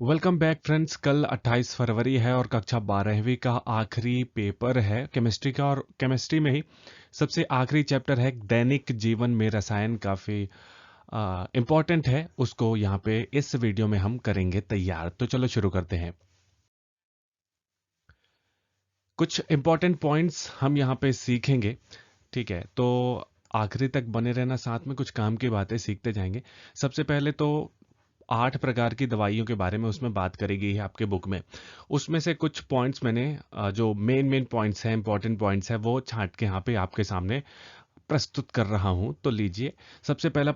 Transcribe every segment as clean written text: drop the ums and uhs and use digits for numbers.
Welcome back friends. कल 28 फरवरी है और कक्षा 12वीं का आखिरी पेपर है केमिस्ट्री का। और केमिस्ट्री में ही सबसे आखिरी चैप्टर है दैनिक जीवन में रसायन। काफ़ी इम्पॉर्टेंट है, उसको यहाँ पे इस वीडियो में हम करेंगे तैयार। तो चलो शुरू करते हैं। कुछ इम्पॉर्टेंट पॉइंट्स हम यहाँ पे सीखेंगे, ठीक है? तो आखिरी तक बने रहना, साथ में कुछ काम की बातें सीखते जाएंगे। सबसे पहले तो 8 प्रकार की दवाइयों के बारे में उसमें बात करी गई है आपके बुक में। उसमें से कुछ पॉइंट्स मैंने जो मेन पॉइंट्स हैं, इंपॉर्टेंट पॉइंट्स हैं, वो छांट के यहाँ पे आपके सामने प्रस्तुत कर रहा हूँ। तो लीजिए, सबसे पहला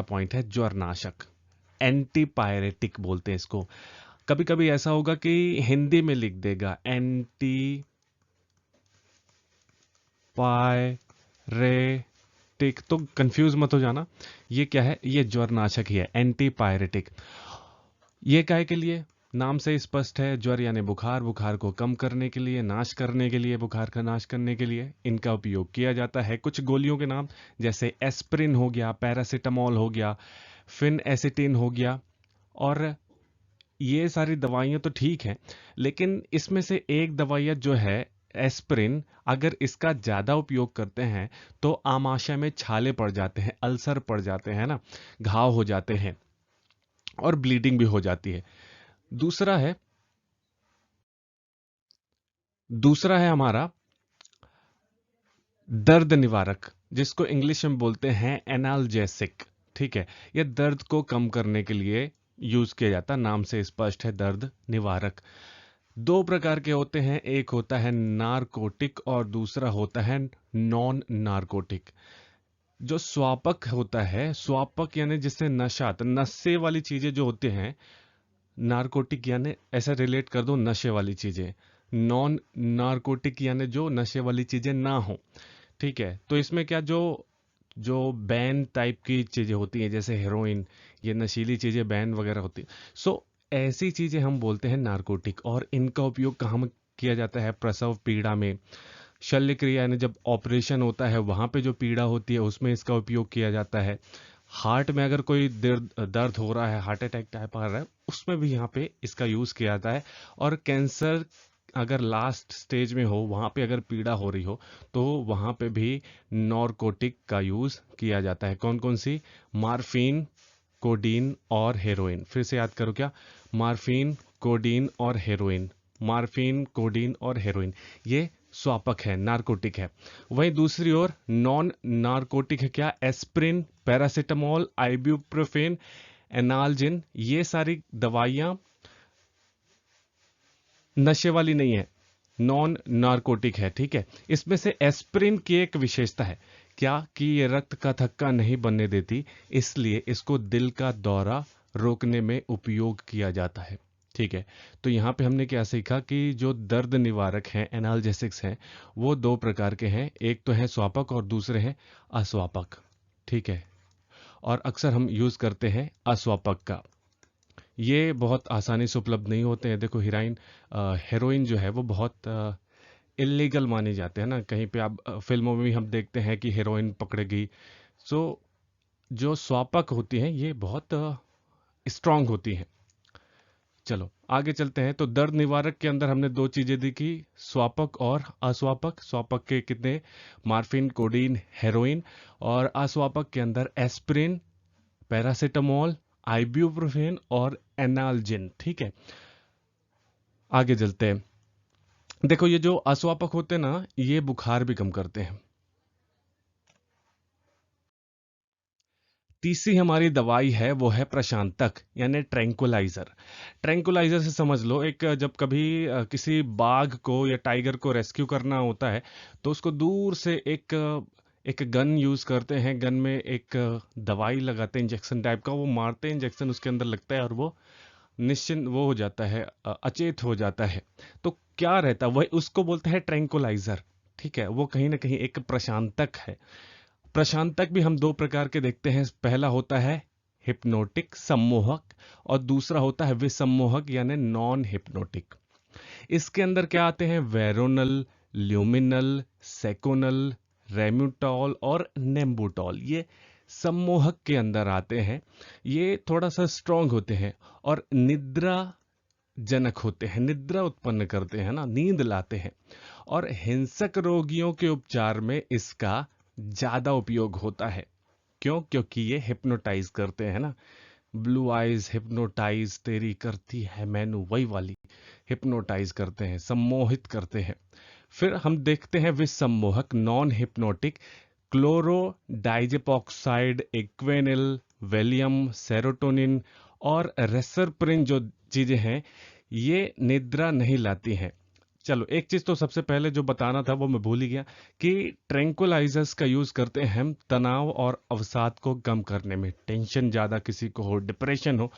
पॉइंट है ज्वरनाशक। एंटीपायरेटिक बोलते हैं इसको। कभी कभी ऐसा होगा कि हिंदी में लिख देगा एंटी पायरेटिक, तो कंफ्यूज मत हो जाना। ये क्या है? ये ज्वरनाशक ही है, एंटीपायरेटिक। ये काहे के लिए? नाम से स्पष्ट है, ज्वर यानी बुखार, बुखार को कम करने के लिए, नाश करने के लिए, बुखार का नाश करने के लिए इनका उपयोग किया जाता है। कुछ गोलियों के नाम जैसे एस्प्रिन हो गया, पैरासिटामोल हो गया, फिन एसिटिन हो गया। और ये सारी दवाइयां तो ठीक हैं, लेकिन इसमें से एक दवाइयां जो है एस्प्रिन, अगर इसका ज्यादा उपयोग करते हैं तो आमाशय में छाले पड़ जाते हैं, अल्सर पड़ जाते हैं ना, घाव हो जाते हैं और ब्लीडिंग भी हो जाती है। दूसरा है दूसरा है हमारा दर्द निवारक, जिसको इंग्लिश में बोलते हैं एनाल्जेसिक। ठीक है, यह दर्द को कम करने के लिए यूज किया जाता है, नाम से स्पष्ट है, दर्द निवारक। दो प्रकार के होते हैं, एक होता है नारकोटिक और दूसरा होता है नॉन नारकोटिक। जो स्वापक होता है, स्वापक यानी जिससे नशा, तो नशे वाली चीजें जो होती हैं, नारकोटिक यानी ऐसा रिलेट कर दो नशे वाली चीजें। नॉन नारकोटिक यानी जो नशे वाली चीजें ना हो। ठीक है, तो इसमें क्या, जो जो बैन टाइप की चीजें होती हैं, जैसे हेरोइन, ये नशीली चीजें बैन वगैरह होती हैं। सो ऐसी चीजें हम बोलते हैं नारकोटिक। और इनका उपयोग कहाँ किया जाता है? प्रसव पीड़ा में, शल्य क्रिया यानी जब ऑपरेशन होता है वहां पे जो पीड़ा होती है उसमें इसका उपयोग किया जाता है। हार्ट में अगर कोई दर्द दर्द हो रहा है, हार्ट अटैक टाइप आ रहा है, उसमें भी यहाँ पे इसका यूज किया जाता है। और कैंसर अगर लास्ट स्टेज में हो, वहां पे अगर पीड़ा हो रही हो, तो वहां पे भी नॉर्कोटिक का यूज किया जाता है। कौन कौन सी? मार्फिन, कोडीन और हेरोइन। फिर से याद करो, क्या? मार्फिन, कोडीन और हेरोइन। मार्फिन, कोडीन और हेरोइन, ये स्वापक है, नारकोटिक है। वहीं दूसरी ओर नॉन नारकोटिक है, क्या? एस्प्रिन, पैरासिटामोल, आइब्यूप्रोफेन, एनाल्जिन, ये सारी दवाइयां नशे वाली नहीं है, नॉन नारकोटिक है। ठीक है, इसमें से एस्प्रिन की एक विशेषता है, क्या? कि ये रक्त का थक्का नहीं बनने देती, इसलिए इसको दिल का दौरा रोकने में उपयोग किया जाता है। ठीक है, तो यहाँ पे हमने क्या सीखा कि जो दर्द निवारक हैं, एनाल्जेसिक्स हैं, वो दो प्रकार के हैं। एक तो है स्वापक और दूसरे हैं अस्वापक। ठीक है, और अक्सर हम यूज करते हैं अस्वापक का। ये बहुत आसानी से उपलब्ध नहीं होते हैं। देखो, हेरोइन जो है वो बहुत इलीगल माने जाते हैं ना। कहीं पे आप फिल्मों में भी हम देखते हैं कि हेरोइन पकड़ गई। सो जो स्वापक होती हैं ये बहुत स्ट्रांग होती हैं। चलो आगे चलते हैं। तो दर्द निवारक के अंदर हमने दो चीजें देखी, स्वापक और अस्वापक। स्वापक के कितने? Morphine, codeine, heroin. और अस्वापक के अंदर एस्प्रिन, पैरासिटामोल, आइब्यूप्रोफेन और एनाल्जिन। ठीक है, आगे चलते हैं। देखो, ये जो अस्वापक होते हैं ना, ये बुखार भी कम करते हैं। तीसरी हमारी दवाई है वो है प्रशांतक यानी ट्रैंकुलाइजर। ट्रैंकुलाइजर से समझ लो, एक जब कभी किसी बाघ को या टाइगर को रेस्क्यू करना होता है, तो उसको दूर से एक गन यूज करते हैं। गन में एक दवाई लगाते हैं, इंजेक्शन टाइप का, वो मारते हैं, इंजेक्शन उसके अंदर लगता है और वो निश्चिंत वो हो जाता है, अचेत हो जाता है। तो क्या रहता है, वही उसको बोलते हैं ट्रैंकुलाइजर। ठीक है, वो कहीं ना कहीं एक प्रशांतक है। प्रशांतक भी हम दो प्रकार के देखते हैं। पहला होता है हिप्नोटिक, सम्मोहक, और दूसरा होता है विसम्मोहक यानी नॉन हिप्नोटिक। इसके अंदर क्या आते हैं? वेरोनल, ल्यूमिनल, सेकोनल, रेम्यूटॉल और नेम्बुटॉल। ये सम्मोहक के अंदर आते हैं। ये थोड़ा सा स्ट्रांग होते हैं और निद्रा जनक होते हैं, निद्रा उत्पन्न करते हैं ना, नींद लाते हैं। और हिंसक रोगियों के उपचार में इसका ज्यादा उपयोग होता है। क्यों? क्योंकि ये हिप्नोटाइज करते हैं ना। ब्लू आइज हिप्नोटाइज तेरी करती है मैनू, वही वाली हिप्नोटाइज करते हैं, सम्मोहित करते हैं। फिर हम देखते हैं विसम्मोहक, non hypnotic, chlordiazepoxide, Equanil, Valium, serotonin और रेसरप्रिन जो चीजें हैं ये निद्रा नहीं लाती हैं। चलो एक चीज तो सबसे पहले जो बताना था वो मैं भूल ही गया कि ट्रैंकुलाइजर्स का यूज करते हैं हम तनाव और अवसाद को कम करने में। टेंशन ज्यादा किसी को हो, डिप्रेशन हो,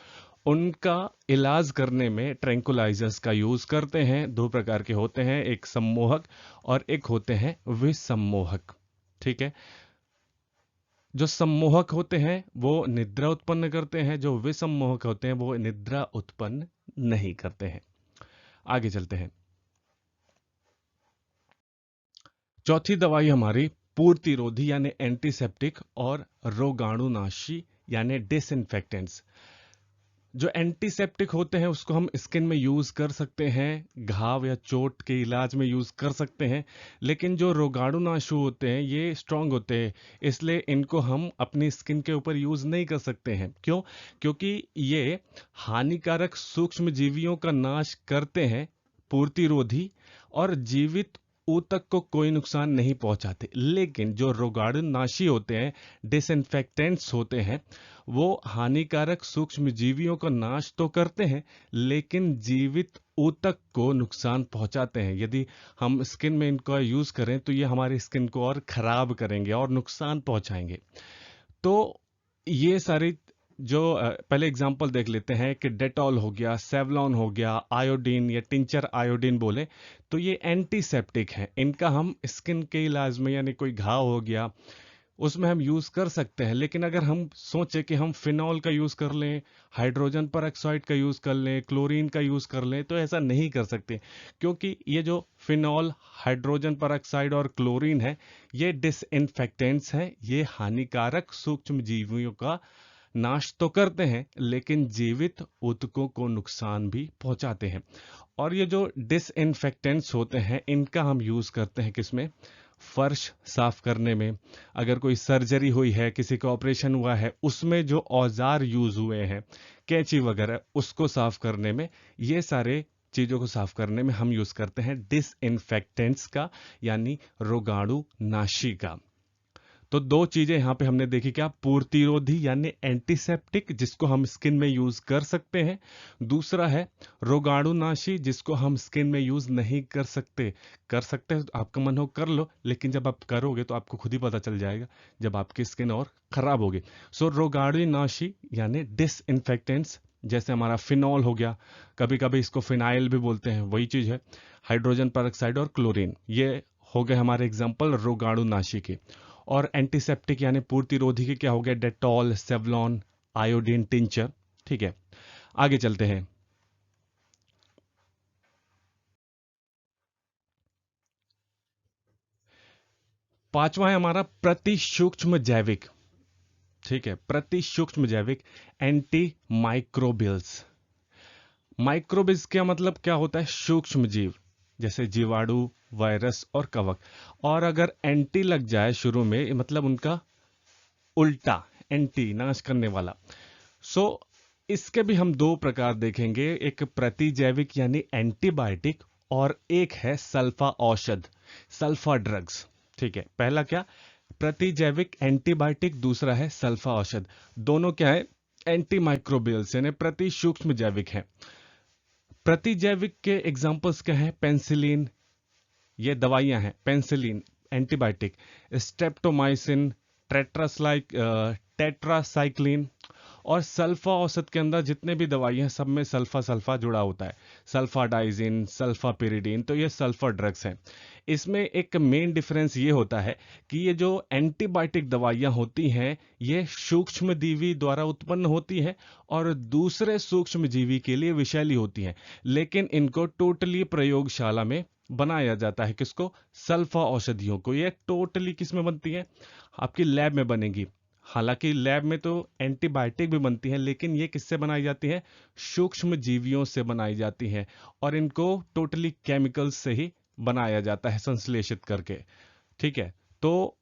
उनका इलाज करने में ट्रैंकुलाइजर्स का यूज करते हैं। दो प्रकार के होते हैं, एक सम्मोहक और एक होते हैं विसम्मोहक। ठीक है, जो सम्मोहक होते हैं वो निद्रा उत्पन्न करते हैं, जो विसम्मोहक होते हैं वो निद्रा उत्पन्न नहीं करते हैं। आगे चलते हैं। चौथी दवाई हमारी पूर्तिरोधी यानी एंटीसेप्टिक और रोगाणुनाशी यानी डिसइंफेक्टेंट्स। जो एंटीसेप्टिक होते हैं उसको हम स्किन में यूज कर सकते हैं, घाव या चोट के इलाज में यूज कर सकते हैं। लेकिन जो रोगाणुनाशी होते हैं ये स्ट्रांग होते हैं, इसलिए इनको हम अपनी स्किन के ऊपर यूज नहीं कर सकते हैं। क्यों? क्योंकि ये हानिकारक सूक्ष्म जीवियों का नाश करते हैं, पूर्तिरोधी, और जीवित ऊतक को कोई नुकसान नहीं पहुंचाते। लेकिन जो रोगाणुनाशी होते हैं, डिसइंफेक्टेंट्स होते हैं, वो हानिकारक सूक्ष्म जीवियों का नाश तो करते हैं लेकिन जीवित ऊतक को नुकसान पहुंचाते हैं। यदि हम स्किन में इनका यूज करें तो ये हमारी स्किन को और खराब करेंगे और नुकसान पहुंचाएंगे। तो ये सारी जो पहले एग्जांपल देख लेते हैं कि डेटॉल हो गया, सेवलॉन हो गया, आयोडीन या टिंचर आयोडीन बोले तो ये एंटीसेप्टिक है। इनका हम स्किन के इलाज में, यानी कोई घाव हो गया उसमें हम यूज कर सकते हैं। लेकिन अगर हम सोचे कि हम फिनॉल का यूज कर लें, हाइड्रोजन परऑक्साइड का यूज कर लें, क्लोरीन का यूज कर लें, तो ऐसा नहीं कर सकते। क्योंकि ये जो फिनॉल, हाइड्रोजन परऑक्साइड और क्लोरीन है ये डिसइंफेक्टेंट्स हैं। ये हानिकारक सूक्ष्म जीवियों का नाश तो करते हैं लेकिन जीवित ऊतकों को नुकसान भी पहुंचाते हैं। और ये जो डिसइंफेक्टेंट्स होते हैं इनका हम यूज करते हैं किसमें? फर्श साफ करने में। अगर कोई सर्जरी हुई है, किसी का ऑपरेशन हुआ है, उसमें जो औजार यूज हुए हैं, कैंची वगैरह, उसको साफ करने में, ये सारे चीजों को साफ करने में हम यूज करते हैं डिसइंफेक्टेंट्स का, यानी रोगाणुनाशी का। तो दो चीजें यहां पे हमने देखी, क्या? पूर्तिरोधी यानी एंटीसेप्टिक जिसको हम स्किन में यूज कर सकते हैं, दूसरा है रोगाणुनाशी जिसको हम स्किन में यूज नहीं कर सकते। कर सकते हैं, आपका मन हो कर लो, लेकिन जब आप करोगे तो आपको खुद ही पता चल जाएगा जब आपकी स्किन और खराब होगी। सो रोगाणुनाशी यानी डिसइंफेक्टेंट्स, जैसे हमारा फिनॉल हो गया, कभी कभी इसको फिनाइल भी बोलते हैं, वही चीज है। हाइड्रोजन परऑक्साइड और क्लोरीन, ये हो गए हमारे एग्जाम्पल रोगाणुनाशी के। और एंटीसेप्टिक यानी पूर्तिरोधी के क्या हो गया? Dettol, Savlon, iodine, tincture. ठीक है, आगे चलते हैं। पांचवा है हमारा प्रति सूक्ष्म जैविक। ठीक है, प्रति सूक्ष्म जैविक एंटी माइक्रोबियल्स। माइक्रोबियल्स क्या मतलब, क्या होता है? सूक्ष्म जीव, जैसे जीवाणु, वायरस और कवक। और अगर एंटी लग जाए शुरू में, मतलब उनका उल्टा, एंटी नाश करने वाला। सो इसके भी हम दो प्रकार देखेंगे, एक प्रतिजैविक यानी एंटीबायोटिक, और एक है सल्फा औषध, सल्फा ड्रग्स। ठीक है, पहला क्या? प्रतिजैविक एंटीबायोटिक, दूसरा है सल्फा औषध। दोनों क्या है? एंटी माइक्रोबियल्स यानी प्रति सूक्ष्म जैविक है। प्रतिजैविक के एग्जांपल्स क्या हैं? पेंसिलिन, ये दवाइयां हैं, पेंसिलिन एंटीबायोटिक, स्ट्रेप्टोमाइसिन, टेट्रासाइक्लिन। और सल्फा औषध के अंदर जितने भी दवाइयां हैं सब में सल्फा सल्फा जुड़ा होता है, सल्फाडाइजिन, सल्फापिरिडीन, तो ये सल्फर ड्रग्स हैं। इसमें एक मेन डिफरेंस ये होता है कि ये जो एंटीबायोटिक दवाइयां होती हैं ये सूक्ष्म जीवी द्वारा उत्पन्न होती है और दूसरे सूक्ष्म जीवी के लिए विषैली होती हैं। लेकिन इनको टोटली प्रयोगशाला में बनाया जाता है। किसको? सल्फा औषधियों को। ये टोटली किस में बनती है? आपकी लैब में बनेगी। हालांकि लैब में तो एंटीबायोटिक भी बनती है, लेकिन ये किससे बनाई जाती है? सूक्ष्म जीवियों से बनाई जाती है, और इनको टोटली केमिकल्स से ही बनाया जाता है, संश्लेषित करके। ठीक है, तो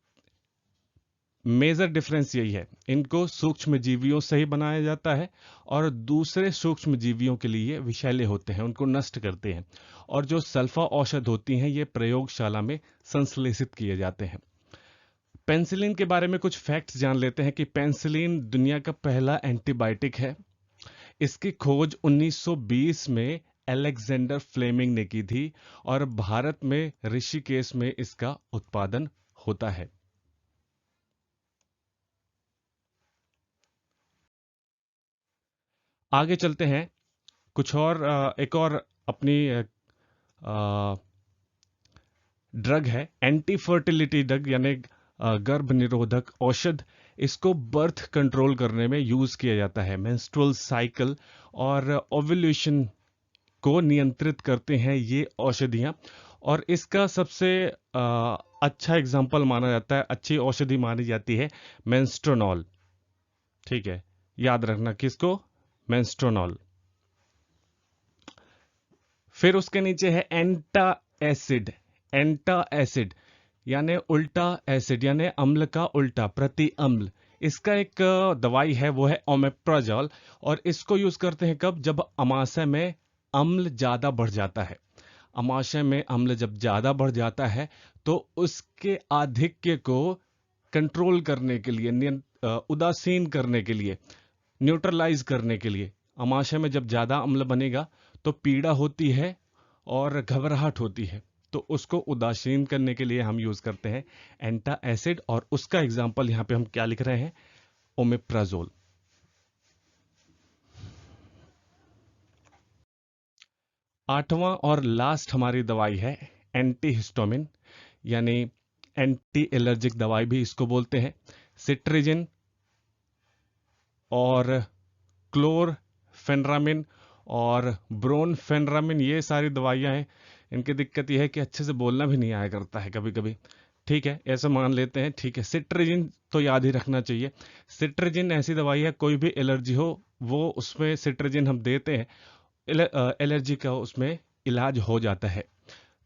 मेजर डिफरेंस यही है, इनको सूक्ष्म जीवियों से ही बनाया जाता है, और दूसरे सूक्ष्म जीवियों के लिए विषैले होते हैं, उनको नष्ट करते हैं। और जो सल्फा औषध होती हैं, ये प्रयोगशाला में संश्लेषित किए जाते हैं। पेनिसिलिन के बारे में कुछ फैक्ट्स जान लेते हैं कि पेनिसिलिन दुनिया का पहला एंटीबायोटिक है। इसकी खोज 1920 में अलेक्जेंडर फ्लेमिंग ने की थी, और भारत में ऋषिकेश में इसका उत्पादन होता है। आगे चलते हैं, कुछ और एक और अपनी ड्रग है, एंटी फर्टिलिटी ड्रग, यानी गर्भ निरोधक औषध। इसको बर्थ कंट्रोल करने में यूज किया जाता है। मेंस्ट्रुअल साइकिल और ओव्यूलेशन को नियंत्रित करते हैं ये औषधियां, और इसका सबसे अच्छा एग्जाम्पल माना जाता है, अच्छी औषधि मानी जाती है मेंस्ट्रोनॉल। ठीक है, याद रखना किसको? मेंस्ट्रोनॉल। फिर उसके नीचे है एंटा एसिड। एंटा एसिड यानी उल्टा एसिड, यानी अम्ल का उल्टा, प्रति अम्ल। इसका एक दवाई है, वो है ओमेप्राजोल, और इसको यूज करते हैं कब? जब अमाशय में अम्ल ज्यादा बढ़ जाता है। अमाशय में अम्ल जब ज्यादा बढ़ जाता है, तो उसके आधिक्य को कंट्रोल करने के लिए, उदासीन करने के लिए, न्यूट्रलाइज करने के लिए, अमाशय में जब ज्यादा अम्ल बनेगा तो पीड़ा होती है और घबराहट होती है, तो उसको उदासीन करने के लिए हम यूज करते हैं एंटा एसिड। और उसका एग्जाम्पल यहां पे हम क्या लिख रहे हैं? ओमेप्राजोल। आठवां और लास्ट हमारी दवाई है एंटीहिस्टोमिन, यानी एंटी एलर्जिक दवाई भी इसको बोलते हैं। सिट्रिजिन और क्लोरफेनरामिन और ब्रोनफेनरामिन, ये सारी दवाइयां हैं। इनकी दिक्कत यह है कि अच्छे से बोलना भी नहीं आया करता है कभी कभी। ठीक है, ऐसा मान लेते हैं। ठीक है, सिट्रिजिन तो याद ही रखना चाहिए। सिट्रिजिन ऐसी दवाई है, कोई भी एलर्जी हो वो उसमें सिट्रिजिन हम देते हैं, एलर्जी का उसमें इलाज हो जाता है।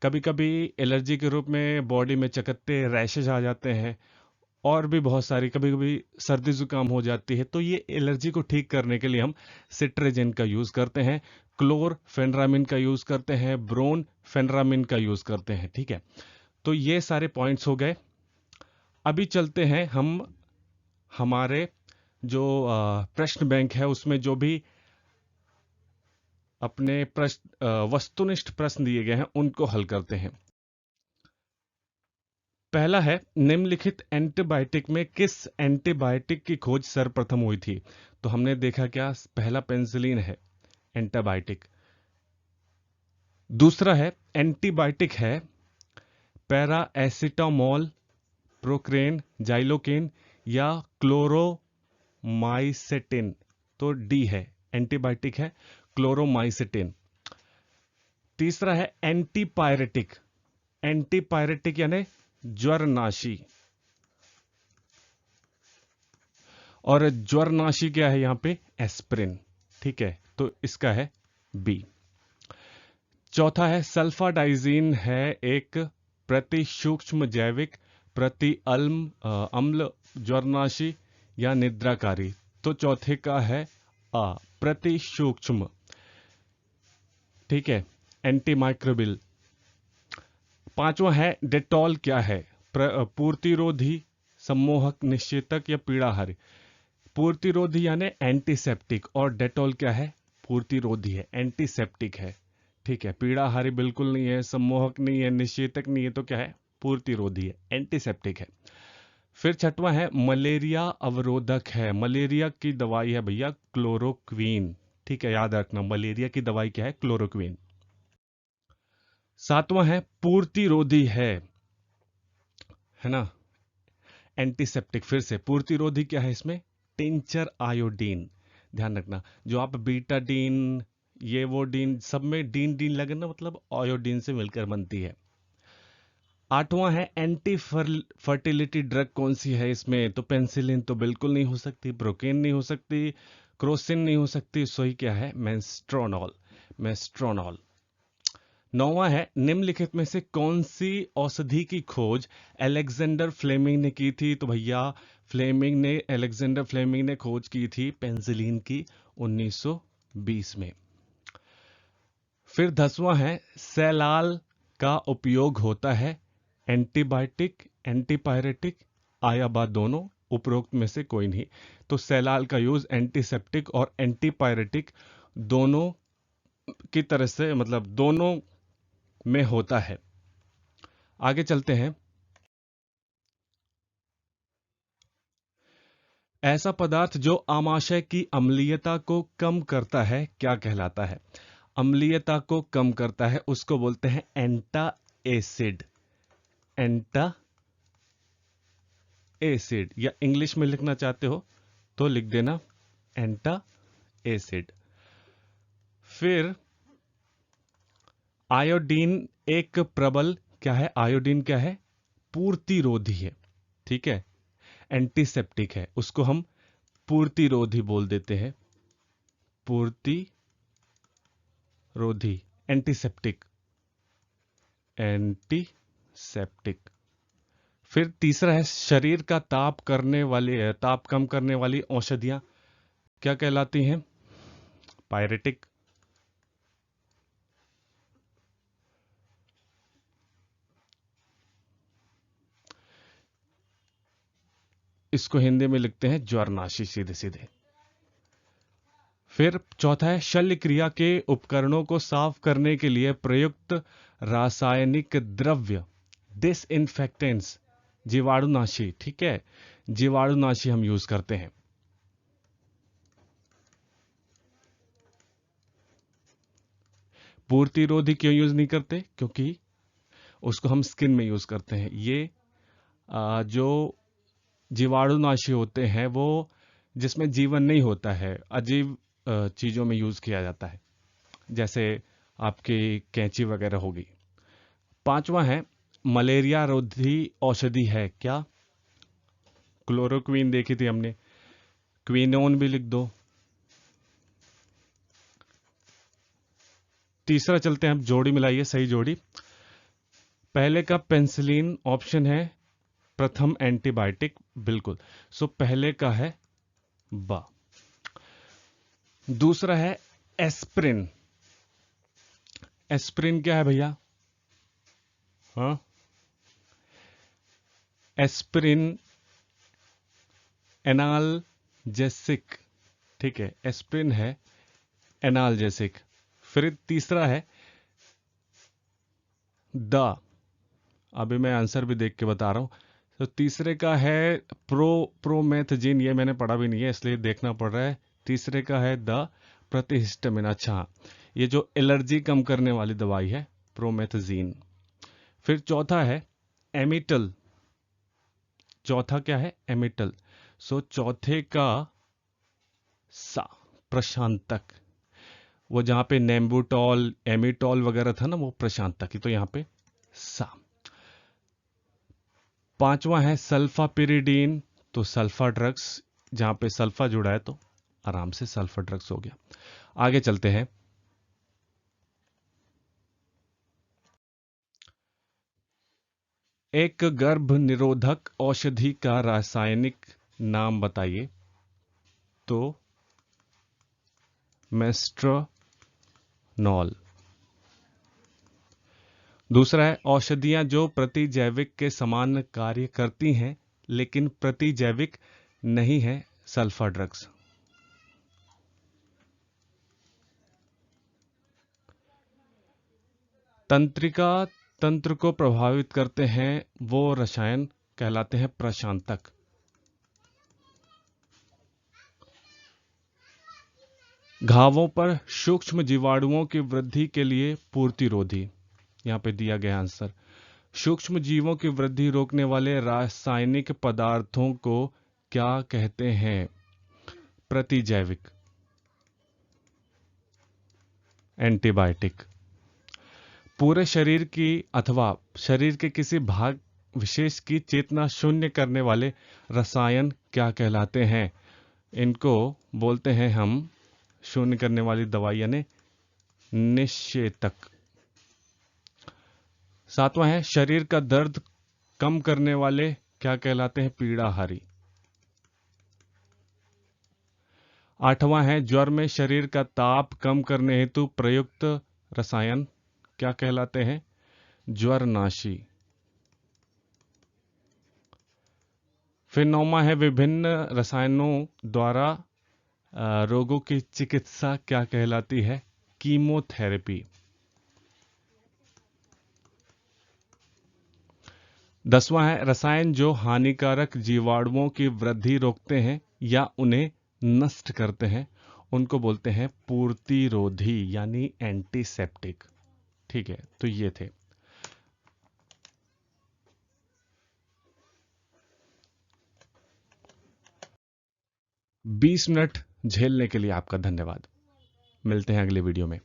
कभी कभी एलर्जी के रूप में बॉडी में चकत्ते, रैशेज आ जाते हैं, और भी बहुत सारी, कभी कभी सर्दी जुकाम हो जाती है, तो ये एलर्जी को ठीक करने के लिए हम सिट्रेजिन का यूज करते हैं, क्लोरफेनरामिन का यूज करते हैं, ब्रोन फेनरामिन का यूज करते हैं। ठीक है, तो ये सारे पॉइंट्स हो गए। अभी चलते हैं हम हमारे जो प्रश्न बैंक है उसमें जो भी अपने प्रश्न, वस्तुनिष्ठ प्रश्न दिए गए हैं उनको हल करते हैं। पहला है, निम्नलिखित एंटीबायोटिक में किस एंटीबायोटिक की खोज सर्वप्रथम हुई थी? तो हमने देखा क्या, पहला पेनिसिलिन है एंटीबायोटिक। दूसरा है एंटीबायोटिक है पैराएसिटामोल, प्रोक्रेन, जाइलोकेन या क्लोरोमाइसेटिन। तो डी है, एंटीबायोटिक है क्लोरोमाइसेटिन। तीसरा है एंटीपायरेटिक। एंटीपायरेटिक यानी ज्वरनाशी, और ज्वरनाशी क्या है यहां पे? एस्प्रिन। ठीक है, तो इसका है बी। चौथा है सल्फाडाइजीन, है एक प्रति सूक्ष्म जैविक, प्रति अम्ल ज्वरनाशी या निद्राकारी। तो चौथे का है आ, प्रति सूक्ष्म। ठीक है, एंटीमाइक्रोबिल। पांचवा है डेटॉल, क्या है? पूर्तिरोधी, सम्मोहक, निश्चेतक या पीड़ाहारी। पूर्तिरोधी यानी एंटीसेप्टिक, और डेटॉल क्या है? पूर्तिरोधी है, एंटीसेप्टिक है। ठीक है, पीड़ाहारी बिल्कुल नहीं है, सम्मोहक नहीं है, निश्चेतक नहीं है, तो क्या है? पूर्तिरोधी है, एंटीसेप्टिक है। फिर छठवां है मलेरिया अवरोधक है। मलेरिया की दवाई है भैया क्लोरोक्वीन। ठीक है, याद रखना, मलेरिया की दवाई क्या है? क्लोरोक्वीन। सातवां है पूर्तिरोधी है ना, एंटीसेप्टिक। फिर से पूर्तिरोधी क्या है इसमें? Tincture iodine. ध्यान रखना, जो आप बीटाडीन, ये वो डीन, सब में डीन डीन लगे ना, मतलब आयोडीन से मिलकर बनती है। 8वां है एंटी फर्टिलिटी ड्रग कौन सी है इसमें, तो पेंसिलिन तो बिल्कुल नहीं हो सकती, ब्रोकेन नहीं हो सकती, क्रोसिन नहीं हो सकती, सही क्या है, मेस्ट्रोनॉल। मेस्ट्रोनॉल। 9वां है निम्नलिखित में से कौन सी औषधि की खोज अलेक्जेंडर फ्लेमिंग ने की थी, तो भैया अलेक्जेंडर फ्लेमिंग ने खोज की थी पेंसिलिन की 1920 में। फिर 10वां है सैलाल का उपयोग होता है एंटीबायोटिक, एंटीपायरेटिक, आया बा दोनों, उपरोक्त में से कोई नहीं। तो सैलाल का यूज एंटीसेप्टिक और एंटीपायरेटिक दोनों की तरह से, मतलब दोनों में होता है। आगे चलते हैं। ऐसा पदार्थ जो आमाशय की अम्लीयता को कम करता है क्या कहलाता है, अम्लीयता को कम करता है उसको बोलते हैं एंटा एसिड। एंटा एसिड, या इंग्लिश में लिखना चाहते हो तो लिख देना एंटा एसिड। फिर आयोडीन एक प्रबल क्या है, आयोडीन क्या है, पूर्तिरोधी है, ठीक है, एंटीसेप्टिक है, उसको हम पूर्तिरोधी बोल देते हैं, पूर्तिरोधी, एंटीसेप्टिक, एंटीसेप्टिक। फिर तीसरा है शरीर का ताप कम करने वाली औषधियां क्या कहलाती हैं, पायरेटिक। इसको हिंदी में लिखते हैं ज्वरनाशी, सीधे सीधे। फिर चौथा है शल्य क्रिया के उपकरणों को साफ करने के लिए प्रयुक्त रासायनिक द्रव्य, डिसइंफेक्टेंट्स, जीवाणुनाशी, ठीक है, जीवाणुनाशी हम यूज करते हैं। पूर्तिरोधी क्यों यूज नहीं करते, क्योंकि उसको हम स्किन में यूज करते हैं। ये जो जीवाणुनाशी होते हैं वो जिसमें जीवन नहीं होता है, अजीब चीजों में यूज किया जाता है, जैसे आपकी कैंची वगैरह होगी। 5वां है मलेरिया रोधी औषधि है क्या, क्लोरोक्वीन देखी थी हमने, क्विनोन भी लिख दो। तीसरा चलते हैं, हम जोड़ी मिलाइए, सही जोड़ी। पहले का पेंसिलिन ऑप्शन है प्रथम एंटीबायोटिक, बिल्कुल, सो पहले का है बा। दूसरा है एस्प्रिन। एस्प्रिन क्या है भैया, हाँ, एस्प्रिन एनाल्जेसिक, ठीक है, एस्प्रिन है एनाल्जेसिक। फिर तीसरा है द, अभी मैं आंसर भी देख के बता रहा हूं। तो तीसरे का है प्रोमेथजिन, ये मैंने पढ़ा भी नहीं है इसलिए देखना पड़ रहा है। तीसरे का है द प्रतिहिस्टामिन, अच्छा, ये जो एलर्जी कम करने वाली दवाई है, प्रोमेथजिन। फिर चौथा है एमिटल, चौथा क्या है, एमिटल, सो चौथे का सा, प्रशांतक, वो जहां पे नेम्बुटॉल एमिटॉल वगैरह था ना, वो प्रशांतक ही, तो यहां पे सा। 5वां है सल्फापिरिडीन, तो सल्फा ड्रग्स, जहां पे सल्फा जुड़ा है तो आराम से सल्फा ड्रग्स हो गया। आगे चलते हैं। एक गर्भ निरोधक औषधि का रासायनिक नाम बताइए, तो मेस्ट्रोनॉल। दूसरा है औषधियां जो प्रतिजैविक के समान कार्य करती हैं लेकिन प्रतिजैविक नहीं है, सल्फा ड्रग्स। तंत्रिका तंत्र को प्रभावित करते हैं वो रसायन कहलाते हैं प्रशांतक। घावों पर सूक्ष्म जीवाणुओं की वृद्धि के लिए पूर्तिरोधी, यहां पे दिया गया आंसर, सूक्ष्म जीवों की वृद्धि रोकने वाले रासायनिक पदार्थों को क्या कहते हैं, प्रतिजैविक, एंटीबायोटिक। पूरे शरीर की अथवा शरीर के किसी भाग विशेष की चेतना शून्य करने वाले रसायन क्या कहलाते हैं? इनको बोलते हैं हम शून्य करने वाली दवाई यानी निषेचक। सातवां है शरीर का दर्द कम करने वाले क्या कहलाते हैं? पीड़ाहारी। आठवां है ज्वर में शरीर का ताप कम करने हेतु प्रयुक्त रसायन क्या कहलाते हैं? ज्वरनाशी। फिर नौवां है विभिन्न रसायनों द्वारा रोगों की चिकित्सा क्या कहलाती है? कीमोथेरेपी। 10वां है रसायन जो हानिकारक जीवाणुओं की वृद्धि रोकते हैं या उन्हें नष्ट करते हैं उनको बोलते हैं पूर्तिरोधी यानी एंटीसेप्टिक। ठीक है, तो ये थे। 20 मिनट झेलने के लिए आपका धन्यवाद। मिलते हैं अगले वीडियो में।